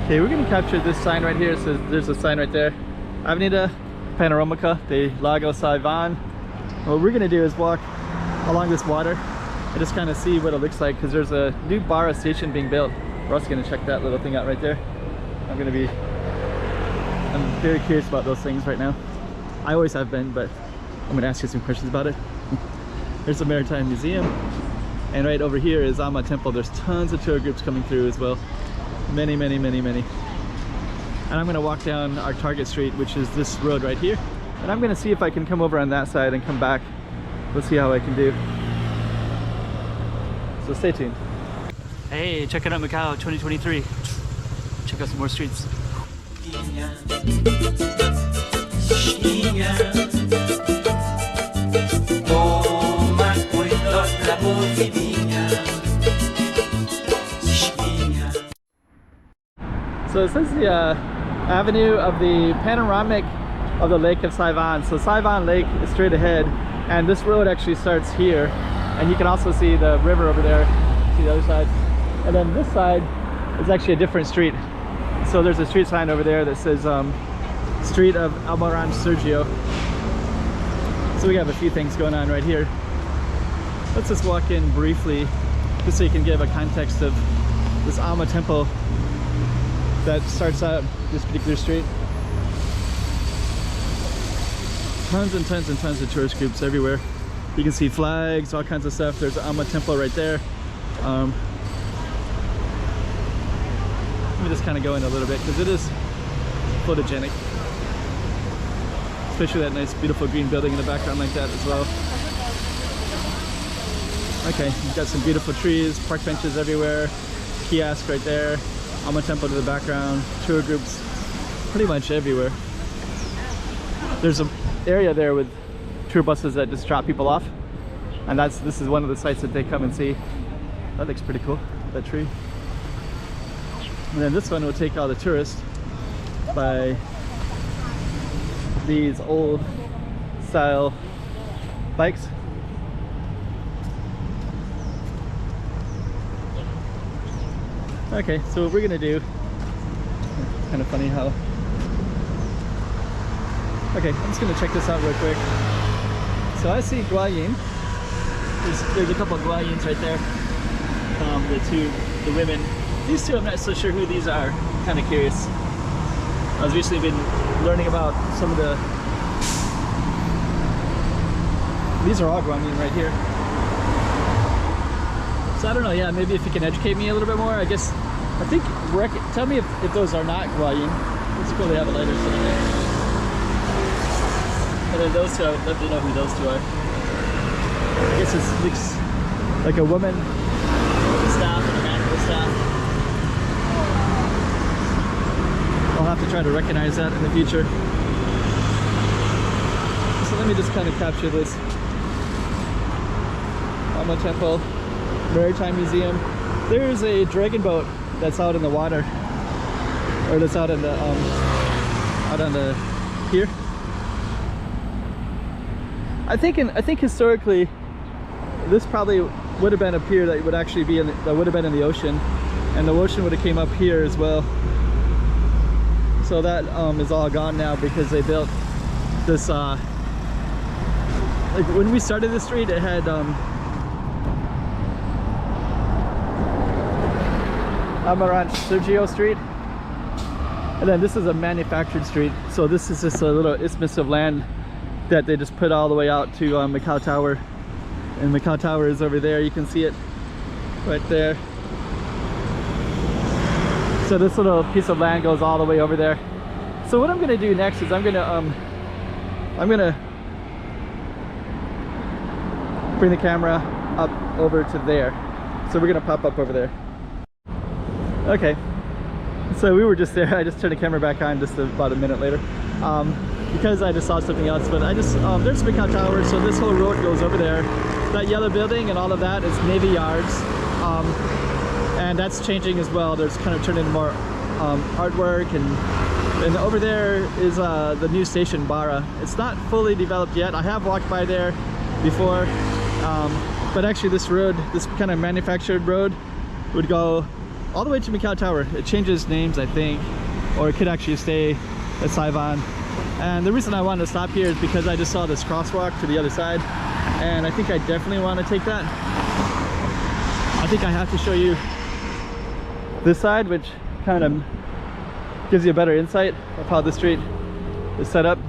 Okay, we're gonna capture this sign right here. So there's a sign right there, Avenida Panorâmica de Lago Saivan. What we're gonna do is walk along this water and just kind of see what it looks like, because there's a new Barra station being built. We're also gonna check that little thing out right there. I'm very curious about those things right now. I always have been, but I'm gonna ask you some questions about it. There's the Maritime Museum, and right over here is Ama Temple. There's tons of tour groups coming through as well. Many. And I'm gonna walk down our target street, which is this road right here, and I'm gonna see if I can come over on that side and come back. Let's see how I can do. So stay tuned. Hey, checking out Macau 2023. Check out some more streets. So this is the avenue of the panoramic of the Lake of Saivan. So Saivan Lake is straight ahead, and this road actually starts here, and you can also see the river over there. See the other side, and then this side is actually a different street. So there's a street sign over there that says Street of Almirante Sergio. So we have a few things going on right here. Let's just walk in briefly, just so you can give a context of this Ama Temple that starts out this particular street. Tons and tons of tourist groups everywhere. You can see flags, all kinds of stuff. There's Ama Temple right there. Let me just kind of go in a little bit, because it is photogenic, especially that nice beautiful green building in the background like that as well. Okay, you've got some beautiful trees, park benches everywhere, kiosk right there, Ama Temple to the background, tour groups pretty much everywhere. There's an area there with tour buses that just drop people off, and this is one of the sites that they come and see. That looks pretty cool, that tree. And then this one will take all the tourists by these old style bikes. Okay, so what we're gonna do, kind of funny how, okay, I'm just gonna check this out real quick. So I see Guayin. There's a couple of Guayins right there. The women. These two, I'm not so sure who these are. I'm kind of curious. I've recently been learning about some of the... These are all Guanyin right here. So I don't know, yeah, maybe if you can educate me a little bit more, I guess. I think, tell me if those are not Guayin. It's cool they have a lighter sitting there. And then those two, I would love to know who those two are. I guess it looks like a woman with a staff and a man with a staff. I'll have to try to recognize that in the future. So let me just kind of capture this. Ama Temple, Maritime Museum. There's a dragon boat that's out in the water, or that's out in the here. I think historically, this probably would have been a pier that would actually be that would have been in the ocean, and the ocean would have came up here as well. So that is all gone now because they built this. Like when we started the street, it had Almirante Sergio Street, and then this is a manufactured street. So this is just a little isthmus of land that they just put all the way out to Macau Tower, and Macau Tower is over there. You can see it right there. So this little piece of land goes all the way over there. So what I'm gonna do next is I'm gonna bring the camera up over to there. So we're gonna pop up over there. Okay, so we were just there. I just turned the camera back on just about a minute later because I just saw something else. But I just there's Macau Tower. So this whole road goes over there. That yellow building and all of that is Navy Yards, and that's changing as well. There's kind of turned into more artwork, and over there is the new station Barra. It's not fully developed yet. I have walked by there before, but actually this road, this kind of manufactured road, would go all the way to Macau Tower. It changes names, I think, or it could actually stay at Saivan. And the reason I wanted to stop here is because I just saw this crosswalk to the other side, and I think I definitely want to take that. I think I have to show you this side, which kind of gives you a better insight of how the street is set up.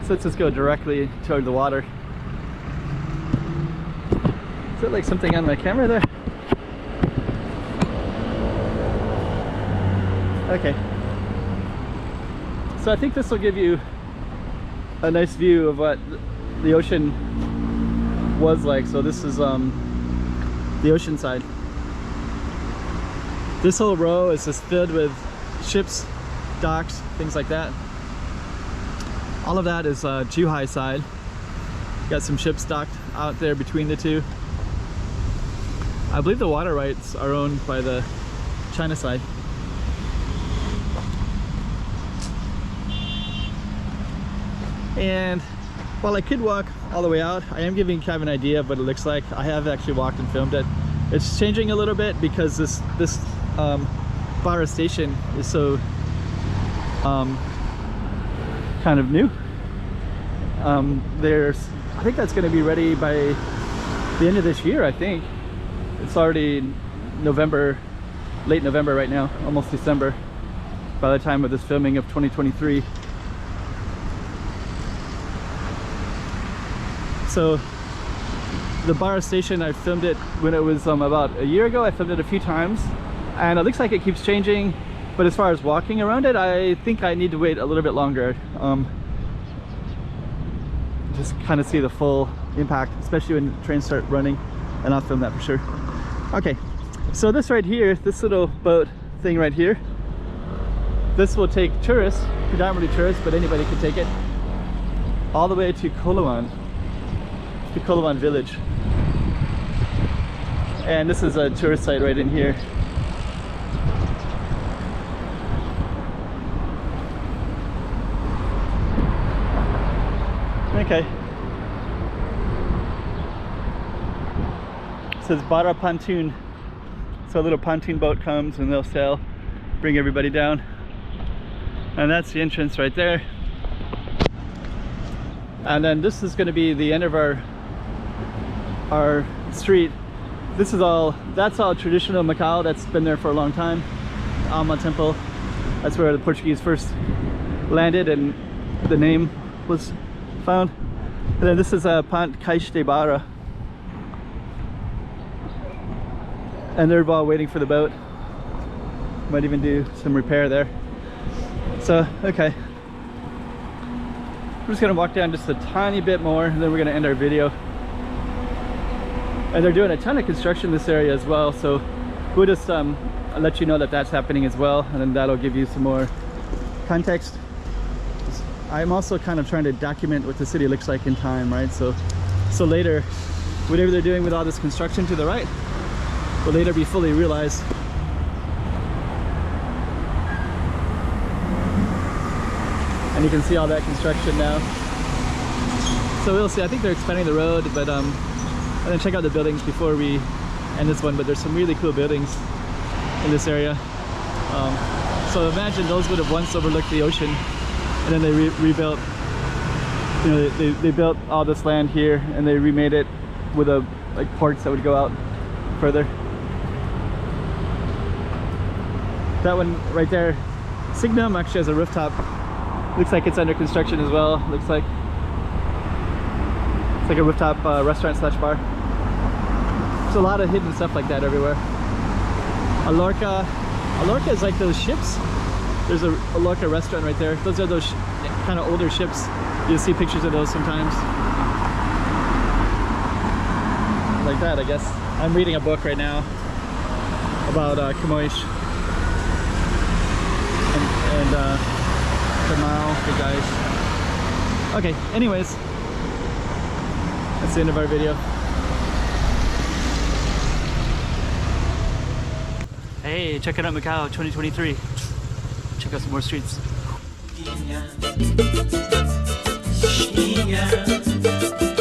So let's just go directly toward the water. Is that like something on my camera there? Okay. So I think this will give you a nice view of what the ocean was like. So this is the ocean side. This whole row is just filled with ships, docks, things like that. All of that is Zhuhai side. Got some ships docked out there between the two. I believe the water rights are owned by the China side. And while I could walk all the way out, I am giving kind of an idea of what it looks like. I have actually walked and filmed it. It's changing a little bit because this Barra station is so kind of new. I think that's going to be ready by the end of this year. I think it's already November, late November right now, almost December by the time of this filming of 2023. So the Barra station, I filmed it when it was about a year ago. I filmed it a few times and it looks like it keeps changing, but as far as walking around it, I think I need to wait a little bit longer. Just kind of see the full impact, especially when trains start running, and I'll film that for sure. Okay, so this right here, this little boat thing right here, this will take tourists, predominantly tourists, but anybody can take it, all the way to Koloan. The Koloan village, and this is a tourist site right in here. Okay, it says Barra Pontoon, so a little pontoon boat comes and they'll sail, bring everybody down, and that's the entrance right there. And then this is going to be the end of our street. This is all, that's all traditional Macau. That's been there for a long time. Alma Temple, that's where the Portuguese first landed and the name was found. And then this is a Pont Caixa de Barra, and they're all waiting for the boat. Might even do some repair there. So okay, we're just gonna walk down just a tiny bit more, and then we're gonna end our video. And they're doing a ton of construction in this area as well, so we'll just let you know that that's happening as well, and then that'll give you some more context. I'm also kind of trying to document what the city looks like in time, right? So later, whatever they're doing with all this construction to the right will later be fully realized. And you can see all that construction now. So we'll see. I think they're expanding the road, but I'm gonna check out the buildings before we end this one. But there's some really cool buildings in this area. So imagine those would have once overlooked the ocean, and then they rebuilt. You know, they built all this land here, and they remade it with like ports that would go out further. That one right there, Signum, actually has a rooftop. Looks like it's under construction as well. Looks like it's like a rooftop restaurant slash bar. There's a lot of hidden stuff like that everywhere. Alorca is like those ships. There's a Alorca restaurant right there. Those are those kind of older ships. You'll see pictures of those sometimes. Like that, I guess. I'm reading a book right now about Camões and Kamau, the guys. Okay, anyways, that's the end of our video. Hey, check it out, Macau 2023. Check out some more streets. Yeah.